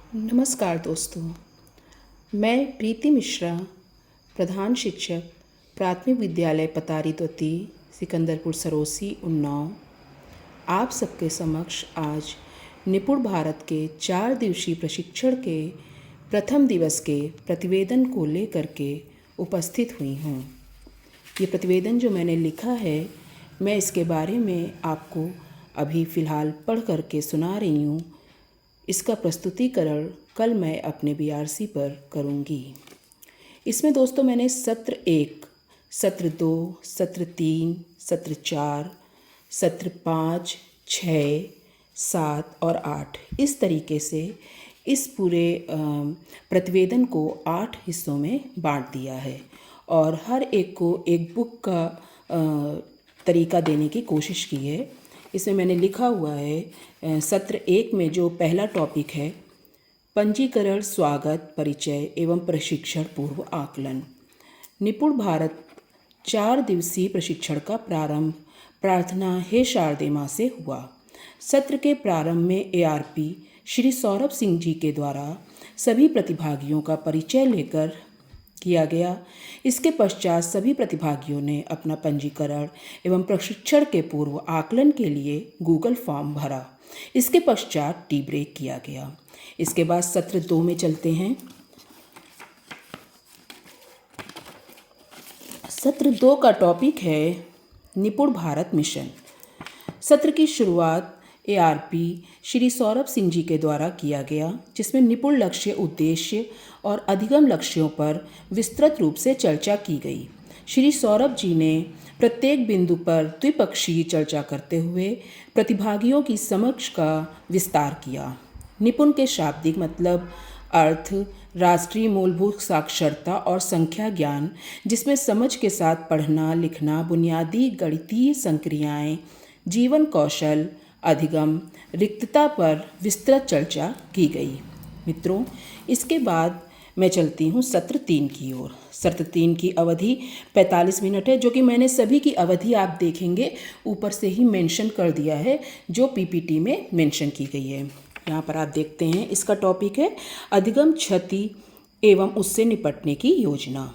नमस्कार दोस्तों, मैं प्रीति मिश्रा, प्रधान शिक्षक प्राथमिक विद्यालय पतारी तोती सिकंदरपुर सरोसी उन्नाव, आप सबके समक्ष आज निपुण भारत के 4 दिवसीय प्रशिक्षण के प्रथम दिवस के प्रतिवेदन को लेकर के उपस्थित हुई हूँ। ये प्रतिवेदन जो मैंने लिखा है, मैं इसके बारे में आपको अभी फ़िलहाल पढ़ करके सुना रही हूँ। इसका प्रस्तुतिकरण कल मैं अपने BRC पर करूँगी। इसमें दोस्तों मैंने सत्र 1, सत्र 2, सत्र 3, सत्र 4, सत्र 5, 6, 7 और 8 इस तरीके से इस पूरे प्रतिवेदन को 8 हिस्सों में बांट दिया है और हर एक को एक बुक का तरीका देने की कोशिश की है। इसमें मैंने लिखा हुआ है सत्र 1 में जो पहला टॉपिक है, पंजीकरण, स्वागत, परिचय एवं प्रशिक्षण पूर्व आकलन। निपुण भारत 4 दिवसीय प्रशिक्षण का प्रारंभ प्रार्थना हे शारदे माँ से हुआ। सत्र के प्रारंभ में ARP श्री सौरभ सिंह जी के द्वारा सभी प्रतिभागियों का परिचय लेकर किया गया। इसके पश्चात सभी प्रतिभागियों ने अपना पंजीकरण एवं प्रशिक्षण के पूर्व आकलन के लिए गूगल फॉर्म भरा। इसके पश्चात टी ब्रेक किया गया। इसके बाद सत्र 2 में चलते हैं। सत्र 2 का टॉपिक है निपुण भारत मिशन। सत्र की शुरुआत ARP श्री सौरभ सिंह जी के द्वारा किया गया, जिसमें निपुण लक्ष्य, उद्देश्य और अधिगम लक्ष्यों पर विस्तृत रूप से चर्चा की गई। श्री सौरभ जी ने प्रत्येक बिंदु पर द्विपक्षीय चर्चा करते हुए प्रतिभागियों की समझ का विस्तार किया। निपुण के शाब्दिक मतलब अर्थ, राष्ट्रीय मूलभूत साक्षरता और संख्या ज्ञान, जिसमें समझ के साथ पढ़ना, लिखना, बुनियादी गणितीय संक्रियाएं, जीवन कौशल, अधिगम, रिक्तता पर विस्तृत चर्चा की गई। मित्रों, इसके बाद मैं चलती हूँ सत्र 3 की ओर। सत्र 3 की अवधि 45 मिनट है, जो कि मैंने सभी की अवधि आप देखेंगे ऊपर से ही मेंशन कर दिया है, जो PPT में मेंशन की गई है। यहाँ पर आप देखते हैं, इसका टॉपिक है अधिगम क्षति एवं उससे निपटने की योजना।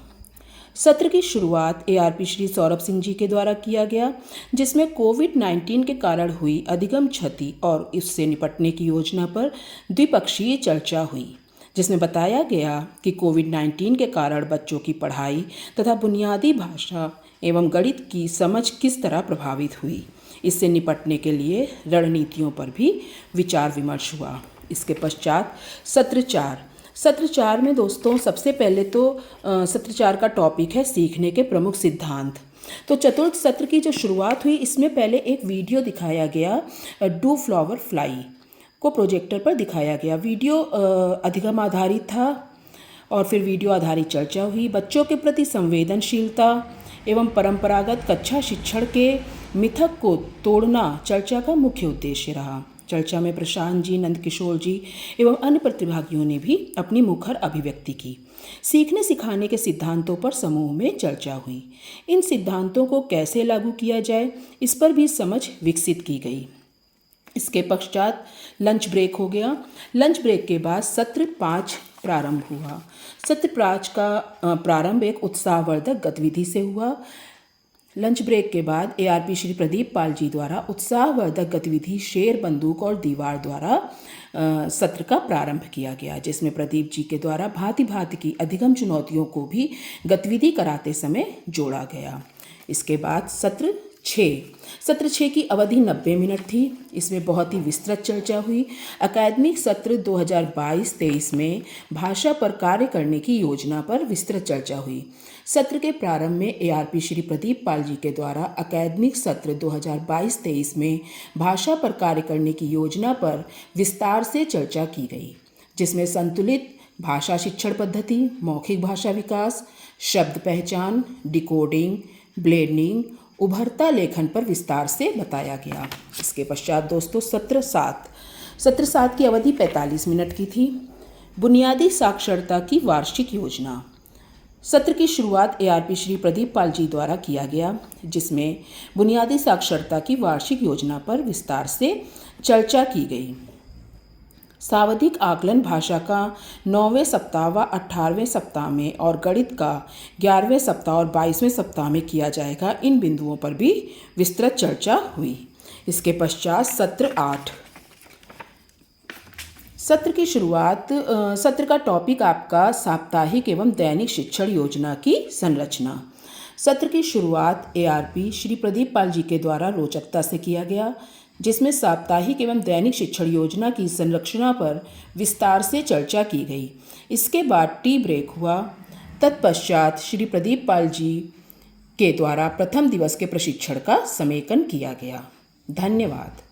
सत्र की शुरुआत ARP श्री सौरभ सिंह जी के द्वारा किया गया, जिसमें कोविड-19 के कारण हुई अधिगम क्षति और उससे निपटने की योजना पर द्विपक्षीय चर्चा हुई, जिसमें बताया गया कि कोविड-19 के कारण बच्चों की पढ़ाई तथा बुनियादी भाषा एवं गणित की समझ किस तरह प्रभावित हुई। इससे निपटने के लिए रणनीतियों पर भी विचार विमर्श हुआ। इसके पश्चात सत्र 4 में दोस्तों सबसे पहले तो सत्र 4 का टॉपिक है सीखने के प्रमुख सिद्धांत। तो चतुर्थ सत्र की जो शुरुआत हुई, इसमें पहले एक वीडियो दिखाया गया, डू फ्लावर फ्लाई को प्रोजेक्टर पर दिखाया गया। वीडियो अधिगम आधारित था और फिर वीडियो आधारित चर्चा हुई। बच्चों के प्रति संवेदनशीलता एवं परंपरागत कक्षा शिक्षण के मिथक को तोड़ना चर्चा का मुख्य उद्देश्य रहा। चर्चा में प्रशांत जी, नंदकिशोर जी एवं अन्य प्रतिभागियों ने भी अपनी मुखर अभिव्यक्ति की। सीखने सिखाने के सिद्धांतों पर समूह में चर्चा हुई। इन सिद्धांतों को कैसे लागू किया जाए, इस पर भी समझ विकसित की गई। इसके पश्चात लंच ब्रेक हो गया। लंच ब्रेक के बाद सत्र 5 प्रारंभ हुआ। सत्र 5 का प्रारंभ एक उत्साहवर्धक गतिविधि से हुआ। लंच ब्रेक के बाद ARP श्री प्रदीप पाल जी द्वारा उत्साहवर्धक गतिविधि शेर, बंदूक और दीवार द्वारा सत्र का प्रारंभ किया गया, जिसमें प्रदीप जी के द्वारा भांति भांति की अधिगम चुनौतियों को भी गतिविधि कराते समय जोड़ा गया। इसके बाद सत्र 6 की अवधि 90 मिनट थी। इसमें बहुत ही विस्तृत चर्चा हुई। अकादमिक सत्र 2022-23 में भाषा पर कार्य करने की योजना पर विस्तृत चर्चा हुई। सत्र के प्रारंभ में ARP श्री प्रदीप पाल जी के द्वारा अकादमिक सत्र 2022-23 में भाषा पर कार्य करने की योजना पर विस्तार से चर्चा की गई, जिसमें संतुलित भाषा शिक्षण पद्धति, मौखिक भाषा विकास, शब्द पहचान, डिकोडिंग, ब्लेंडिंग, उभरता लेखन पर विस्तार से बताया गया। इसके पश्चात दोस्तों सत्र 7 की अवधि 45 मिनट की थी। बुनियादी साक्षरता की वार्षिक योजना। सत्र की शुरुआत ARP श्री प्रदीप पाल जी द्वारा किया गया, जिसमें बुनियादी साक्षरता की वार्षिक योजना पर विस्तार से चर्चा की गई। सावधिक आकलन भाषा का 9वें सप्ताह व 18वें सप्ताह में और गणित का 11वें सप्ताह और 22वें सप्ताह में किया जाएगा। इन बिंदुओं पर भी विस्तृत चर्चा हुई। इसके पश्चात सत्र 8। सत्र की शुरुआत सत्र का टॉपिक आपका साप्ताहिक एवं दैनिक शिक्षण योजना की संरचना। सत्र की शुरुआत ARP श्री प्रदीप पाल जी के द्वारा रोचकता से किया गया, जिसमें साप्ताहिक एवं दैनिक शिक्षण योजना की संरचना पर विस्तार से चर्चा की गई। इसके बाद टी ब्रेक हुआ। तत्पश्चात श्री प्रदीप पाल जी के द्वारा प्रथम दिवस के प्रशिक्षण का समेकन किया गया। धन्यवाद।